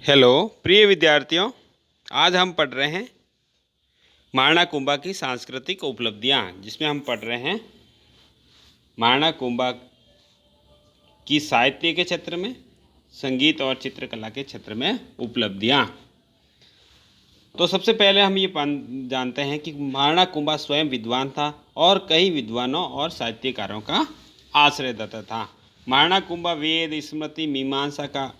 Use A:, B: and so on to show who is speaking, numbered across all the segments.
A: Hello प्रिय विद्यार्थियों, आज हम पढ़ रहे हैं महाराणा कुंभा की सांस्कृतिक उपलब्धियां, जिसमें हम पढ़ रहे हैं महाराणा कुंभा की साहित्य के क्षेत्र में, संगीत और चित्रकला के क्षेत्र में उपलब्धियां। तो सबसे पहले हम ये जानते हैं कि महाराणा कुंभा स्वयं विद्वान था और कई विद्वानों और साहित्यकारों का आश्रयदाता था। महाराणा कुंभा वेद, स्मृति, मीमांसा का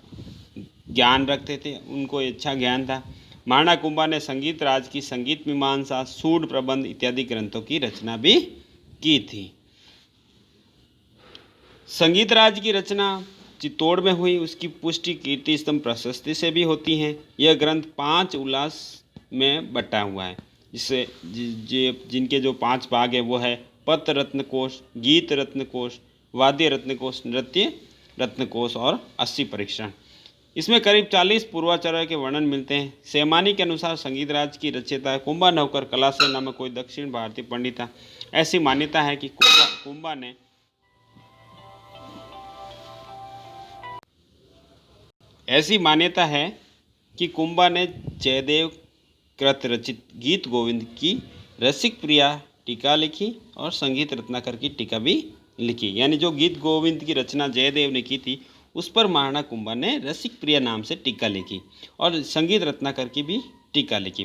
A: ज्ञान रखते थे, उनको अच्छा ज्ञान था। महाराणा कुंभा ने संगीत राज की संगीत मीमांसा, सूड प्रबंध इत्यादि ग्रंथों की रचना भी की थी। संगीत राज की रचना चित्तौड़ में हुई, उसकी पुष्टि कीर्ति स्तंभ प्रशस्ति से भी होती है। यह ग्रंथ 5 उल्लास में बटा हुआ है, जिससे जिनके जो 5 भाग है वो है पत्र रत्न कोश, गीत रत्न कोश, वाद्य रत्न कोश, नृत्य रत्न कोश और 80 परीक्षण। इसमें करीब 40 पूर्वाचार्य के वर्णन मिलते हैं। सेमानी के अनुसार संगीत राज की रचयिता कुंभा नौकर कलासेन नामक कोई दक्षिण भारतीय पंडित था। ऐसी मान्यता है कि कुंभा ने जयदेव कृत रचित गीत गोविंद की रसिक प्रिया टीका लिखी और संगीत रत्नाकर की टीका भी लिखी। यानी जो गीत गोविंद की रचना जयदेव ने की थी, उस पर महाराणा कुंभा ने रसिक प्रिया नाम से टीका लिखी और संगीत रत्नाकर की भी टीका लिखी।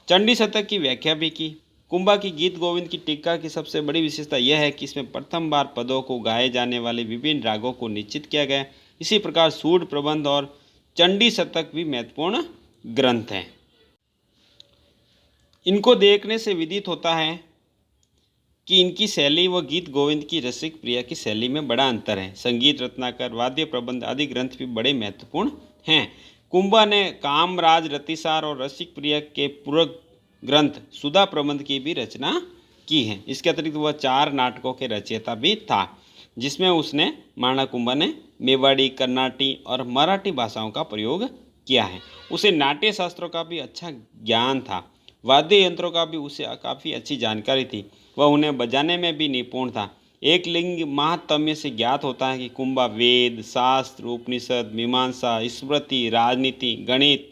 A: चंडी शतक की व्याख्या भी की। कुंभा की गीत गोविंद की टीका की सबसे बड़ी विशेषता यह है कि इसमें प्रथम बार पदों को गाए जाने वाले विभिन्न रागों को निश्चित किया गया। इसी प्रकार सूड प्रबंध और चंडी शतक भी महत्वपूर्ण ग्रंथ हैं। इनको देखने से विदित होता है कि इनकी शैली व गीत गोविंद की रसिक प्रिया की शैली में बड़ा अंतर है। संगीत रत्नाकर, वाद्य प्रबंध आदि ग्रंथ भी बड़े महत्वपूर्ण हैं। कुंभा ने कामराज, रतिसार और रसिक प्रिया के पूरक ग्रंथ सुधा प्रबंध की भी रचना की है। इसके अतिरिक्त वह 4 नाटकों के रचयिता भी था, जिसमें उसने महाराणा कुंभा ने मेवाड़ी, कर्नाटी और मराठी भाषाओं का प्रयोग किया है। उसे नाट्य शास्त्रों का भी अच्छा ज्ञान था। वाद्य यंत्रों का भी उसे काफ़ी अच्छी जानकारी थी। वह उन्हें बजाने में भी निपुण था। एक लिंग महात्म्य से ज्ञात होता है कि कुंभा वेद, शास्त्र, उपनिषद, मीमांसा, स्मृति, राजनीति, गणित,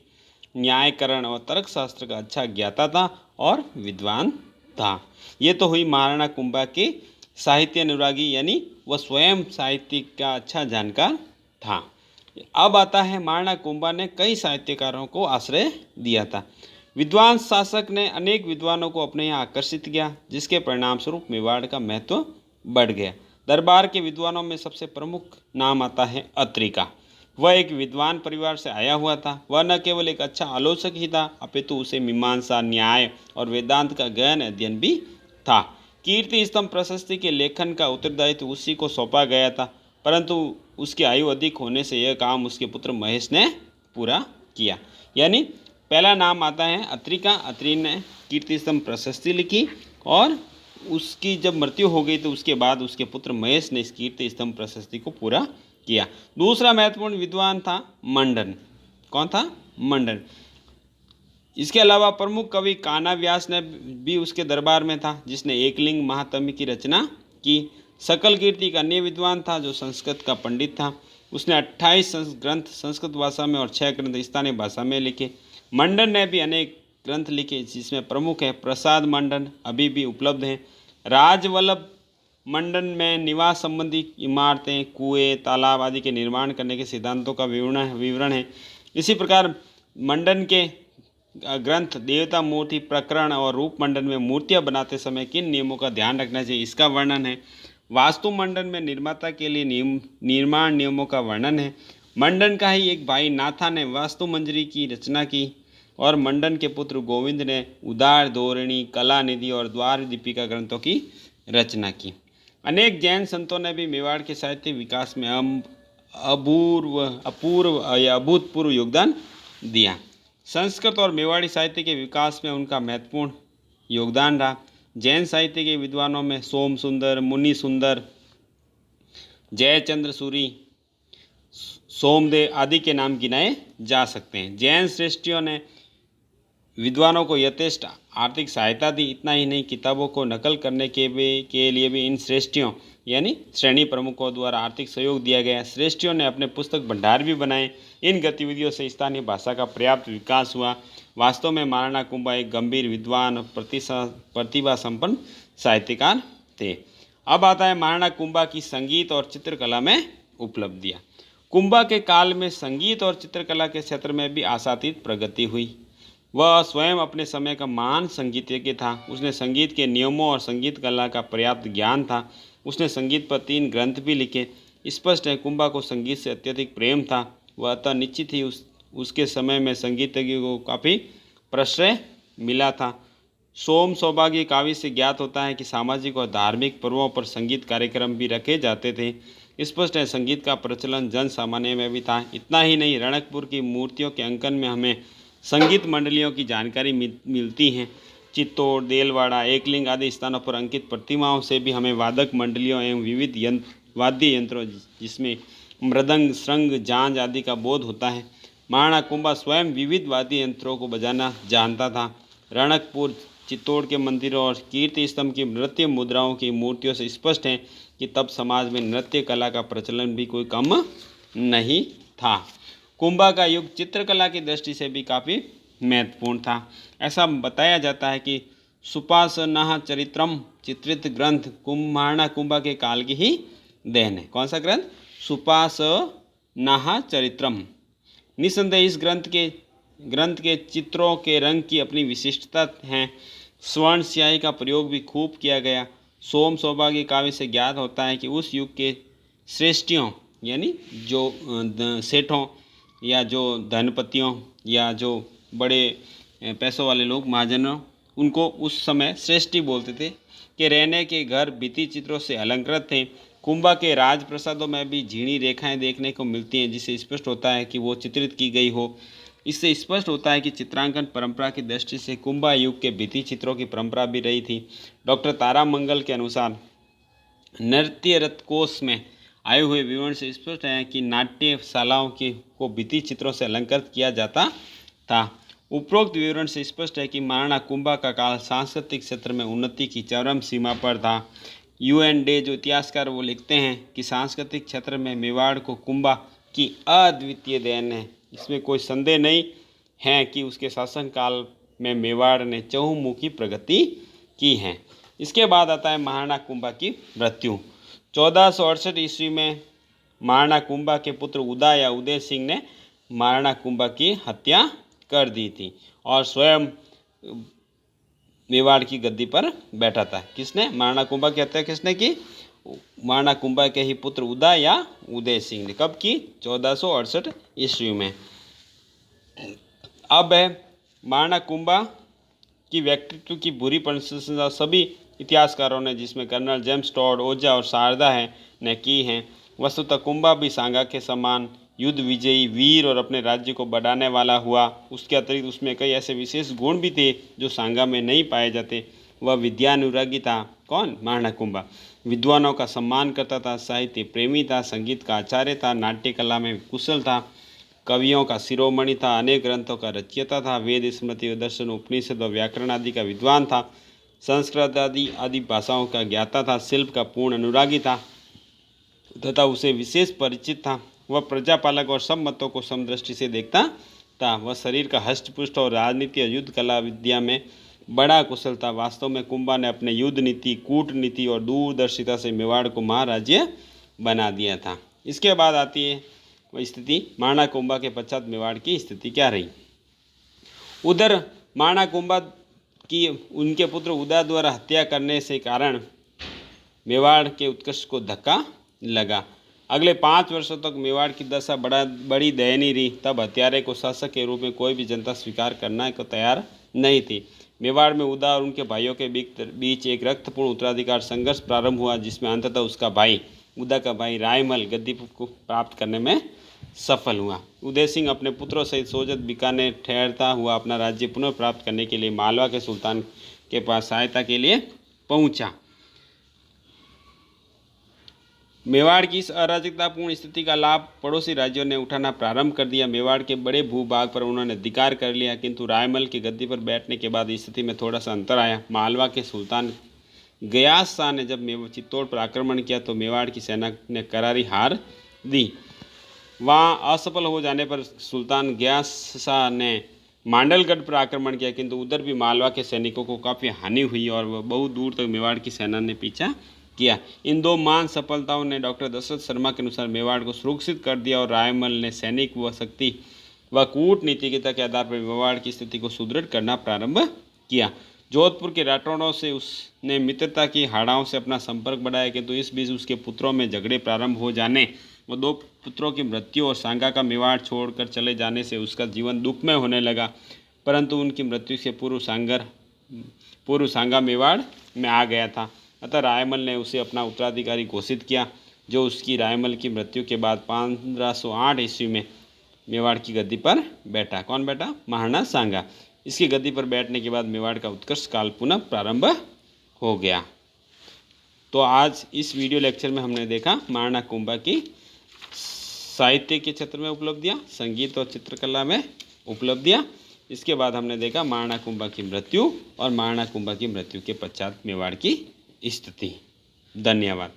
A: न्यायकरण और तर्कशास्त्र का अच्छा ज्ञाता था और विद्वान था। ये तो हुई महाराणा कुंभा के साहित्य अनुरागी, यानी वह स्वयं साहित्य का अच्छा जानकार था। अब आता है महाराणा कुंभा ने कई साहित्यकारों को आश्रय दिया था। विद्वान शासक ने अनेक विद्वानों को अपने यहाँ आकर्षित किया, जिसके परिणाम स्वरूप मेवाड़ का महत्व बढ़ गया। दरबार के विद्वानों में सबसे प्रमुख नाम आता है अत्रि का। वह एक विद्वान परिवार से आया हुआ था। वह न केवल एक अच्छा आलोचक ही था, अपितु उसे मीमांसा, न्याय और वेदांत का गहन अध्ययन भी था। कीर्ति स्तंभ प्रशस्ति के लेखन का उत्तरदायित्व उसी को सौंपा गया था, परंतु उसकी आयु अधिक होने से यह काम उसके पुत्र महेश ने पूरा किया। यानी पहला नाम आता है अत्रि का। अत्रि ने कीर्ति स्तंभ प्रशस्ति लिखी और उसकी जब मृत्यु हो गई तो उसके बाद उसके पुत्र महेश ने इस कीर्ति स्तंभ प्रशस्ति को पूरा किया। दूसरा महत्वपूर्ण विद्वान था मंडन। कौन था? मंडन। इसके अलावा प्रमुख कवि कान्हा व्यास ने भी उसके दरबार में था, जिसने एकलिंग महात्म्य की रचना की। सकल कीर्ति का अन्य विद्वान था, जो संस्कृत का पंडित था। उसने 28 ग्रंथ संस्कृत भाषा में और 6 ग्रंथ स्थानीय भाषा में लिखे। मंडन ने भी अनेक ग्रंथ लिखे, जिसमें प्रमुख है प्रसाद मंडन, अभी भी उपलब्ध हैं। राजवल्लभ मंडन में निवास संबंधी इमारतें, कुएं, तालाब आदि के निर्माण करने के सिद्धांतों का विवरण है। इसी प्रकार मंडन के ग्रंथ देवता मूर्ति प्रकरण और रूप मंडन में मूर्तियां बनाते समय किन नियमों का ध्यान रखना चाहिए, इसका वर्णन है। वास्तु मंडन में निर्माता के लिए निर्माण नियमों का वर्णन है। मंडन का ही एक भाई नाथा ने वास्तु मंजरी की रचना की और मंडन के पुत्र गोविंद ने उदार धोरणी, कला निधि और द्वार दीपिका ग्रंथों की रचना की। अनेक जैन संतों ने भी मेवाड़ के साहित्य विकास में अभूतपूर्व योगदान दिया। संस्कृत और मेवाड़ी साहित्य के विकास में उनका महत्वपूर्ण योगदान रहा। जैन साहित्य के विद्वानों में सोम सुंदर, मुनि सुंदर, जयचंद्र सूरी, सोमदेव आदि के नाम गिनाए जा सकते हैं। जैन श्रेष्ठियों ने विद्वानों को यथेष्ट आर्थिक सहायता दी। इतना ही नहीं, किताबों को नकल करने के लिए भी इन श्रेष्ठियों यानी श्रेणी प्रमुखों द्वारा आर्थिक सहयोग दिया गया। श्रेष्ठियों ने अपने पुस्तक भंडार भी बनाए। इन गतिविधियों से स्थानीय भाषा का पर्याप्त विकास हुआ। वास्तव में महाराणा कुंभा एक गंभीर विद्वान और प्रतिभा संपन्न साहित्यकार थे। अब आता है महाराणा कुंभा की संगीत और चित्रकला में उपलब्धियाँ। कुंभा के काल में संगीत और चित्रकला के क्षेत्र में भी आशातीत प्रगति हुई। वह स्वयं अपने समय का महान संगीतज्ञ था। उसने संगीत के नियमों और संगीत कला का पर्याप्त ज्ञान था। उसने संगीत पर 3 ग्रंथ भी लिखे। स्पष्ट है कुंभा को संगीत से अत्यधिक प्रेम था। वह अतः निश्चित ही उसके समय में संगीतज्ञों को काफ़ी प्रश्रय मिला था। सोम सौभाग्य काव्य से ज्ञात होता है कि सामाजिक और धार्मिक पर्वों पर संगीत कार्यक्रम भी रखे जाते थे। स्पष्ट है संगीत का प्रचलन जन सामान्य में भी था। इतना ही नहीं, रणकपुर की मूर्तियों के अंकन में हमें संगीत मंडलियों की जानकारी मिलती है। चित्तौड़, देलवाड़ा, एकलिंग आदि स्थानों पर अंकित प्रतिमाओं से भी हमें वादक मंडलियों एवं विविध वाद्य यंत्रों जिसमें मृदंग, श्रृंग, झांझ आदि का बोध होता है। महाराणा कुंभा स्वयं विविध वाद्य यंत्रों को बजाना जानता था। रणकपुर, चित्तौड़ के मंदिरों और कीर्ति स्तंभ की नृत्य मुद्राओं की मूर्तियों से स्पष्ट है कि तब समाज में नृत्य कला का प्रचलन भी कोई कम नहीं था। कुंभा का युग चित्रकला की दृष्टि से भी काफ़ी महत्वपूर्ण था। ऐसा बताया जाता है कि सुपासनाह चरित्रम चित्रित ग्रंथ महाराणा कुंभा के काल की ही देन है। कौन सा ग्रंथ? सुपासनाह चरित्रम। निसंदेह इस ग्रंथ के चित्रों के रंग की अपनी विशिष्टता है। स्वर्ण स्याही का प्रयोग भी खूब किया गया। सोम सौभाग्य काव्य से ज्ञात होता है कि उस युग के श्रेष्ठियों यानी जो सेठों या जो धनपतियों या जो बड़े पैसों वाले लोग, महाजनों, उनको उस समय श्रेष्ठी बोलते थे, कि रहने के घर भित्ति चित्रों से अलंकृत थे। कुंभा के राजप्रसादों में भी झीणी रेखाएं देखने को मिलती हैं, जिससे स्पष्ट होता है कि वो चित्रित की गई हो। इससे स्पष्ट होता है कि चित्रांकन परंपरा की दृष्टि से कुंभा युग के भित्ति चित्रों की परंपरा भी रही थी। डॉक्टर तारामंगल के अनुसार नृत्य रथकोश में आए हुए विवरण से स्पष्ट है कि नाट्यशालाओं को भित्ति चित्रों से अलंकृत किया जाता था। उपरोक्त विवरण से स्पष्ट है कि महाराणा कुंभा का काल सांस्कृतिक क्षेत्र में उन्नति की चरम सीमा पर था। UN डे जो इतिहासकार वो लिखते हैं कि सांस्कृतिक क्षेत्र में मेवाड़ को कुंभा की अद्वितीय देन है। इसमें कोई संदेह नहीं है कि उसके शासनकाल में मेवाड़ ने चहुमुखी प्रगति की है। इसके बाद आता है महाराणा कुंभा की मृत्यु। 1468 ईस्वी में महाराणा कुंभा के पुत्र उदय या उदय सिंह ने महाराणा कुंभा की हत्या कर दी थी और स्वयं मेवाड़ की गद्दी पर बैठा था। किसने? महाराणा कुंभा की हत्या किसने की? महाराणा कुंभा के ही पुत्र उदय या उदय सिंह ने। कब की? 1468 ईस्वी में। अब है महाराणा कुंभा की व्यक्तित्व की बुरी प्रशंसा सभी इतिहासकारों ने, जिसमें कर्नल जेम्स टॉड, ओझा और शारदा ने की हैं। वस्तुतः कुंभा भी सांगा के समान युद्ध विजयी, वीर और अपने राज्य को बढ़ाने वाला हुआ। उसके अतिरिक्त उसमें कई ऐसे विशेष गुण भी थे जो सांगा में नहीं पाए जाते। वह विद्यानुरागी था। कौन? महाराणा कुंभा। विद्वानों का सम्मान करता था, साहित्य प्रेमी था, संगीत का आचार्य था, नाट्य कला में कुशल था, कवियों का शिरोमणि था, अनेक ग्रंथों का रचयिता था, वेद, स्मृति, दर्शन, उपनिषद और व्याकरण आदि का विद्वान था, संस्कृत आदि भाषाओं का ज्ञाता था, शिल्प का पूर्ण अनुरागी था तथा उसे विशेष परिचित था। वह प्रजापालक और सब मतों को समदृष्टि से देखता था। वह शरीर का हष्टपुष्ट और राजनीति और युद्ध कला विद्या में बड़ा कुशल था। वास्तव में कुंभा ने अपने युद्ध नीति, कूटनीति और दूरदर्शिता से मेवाड़ को महाराज्य बना दिया था। इसके बाद आती है वह स्थिति महाराणा कुंभा के पश्चात मेवाड़ की स्थिति क्या रही। उधर महाराणा कुंभा की उनके पुत्र उदय द्वारा हत्या करने से कारण मेवाड़ के उत्कर्ष को धक्का लगा। अगले 5 वर्षों तक मेवाड़ की दशा बड़ी दयनीय रही। तब हत्यारे को शासक के रूप में कोई भी जनता स्वीकार करने को तैयार नहीं थी। मेवाड़ में उदय और उनके भाइयों के बीच एक रक्तपूर्ण उत्तराधिकार संघर्ष प्रारंभ हुआ, जिसमें अंततः उसका भाई उदय का भाई रायमल गद्दी को प्राप्त करने में सफल हुआ। उदय सिंह अपने पुत्रों सहित सोजत बीकानेर ठहरता हुआ अपना राज्य पुनर्प्राप्त करने के लिए मालवा के सुल्तान के पास सहायता के लिए पहुंचा। मेवाड़ की इस अराजकतापूर्ण स्थिति का लाभ पड़ोसी राज्यों ने उठाना प्रारंभ कर दिया। मेवाड़ के बड़े भूभाग पर उन्होंने अधिकार कर लिया, किंतु रायमल की गद्दी पर बैठने के बाद स्थिति में थोड़ा सा अंतर आया। मालवा के सुल्तान गयास शाह ने जब चित्तौड़ पर आक्रमण किया तो मेवाड़ की सेना ने करारी हार दी। वहाँ असफल हो जाने पर सुल्तान गयास शाह ने मांडलगढ़ पर आक्रमण किया, किंतु उधर भी मालवा के सैनिकों को काफ़ी हानि हुई और वह बहुत दूर तक मेवाड़ की सेना ने पीछा किया। इन दो महान सफलताओं ने डॉक्टर दशरथ शर्मा के अनुसार मेवाड़ को सुरक्षित कर दिया और रायमल ने सैनिक व शक्ति व कूटनीतिज्ञता के आधार पर मेवाड़ की स्थिति को सुदृढ़ करना प्रारंभ किया। जोधपुर के राठौड़ों से उसने मित्रता की, हाड़ाओं से अपना संपर्क बढ़ाया, किंतु इस बीच उसके पुत्रों में झगड़े प्रारंभ हो जाने और दो पुत्रों की मृत्यु और सांगा का मेवाड़ छोड़कर चले जाने से उसका जीवन दुखमय होने लगा। परंतु उनकी मृत्यु से पूर्व सांगा मेवाड़ में आ गया था। अतः रायमल ने उसे अपना उत्तराधिकारी घोषित किया, जो उसकी रायमल की मृत्यु के बाद 1508 ईस्वी में मेवाड़ की गद्दी पर बैठा। कौन बैठा? महाराणा सांगा। इसकी गद्दी पर बैठने के बाद मेवाड़ का उत्कर्ष काल पुनः प्रारंभ हो गया। तो आज इस वीडियो लेक्चर में हमने देखा महाराणा कुंभा की साहित्य के क्षेत्र में उपलब्धियाँ, संगीत और चित्रकला में उपलब्धियाँ। इसके बाद हमने देखा महाराणा कुंभा की मृत्यु और महाराणा कुंभा की मृत्यु के पश्चात मेवाड़ की स्थिति। धन्यवाद।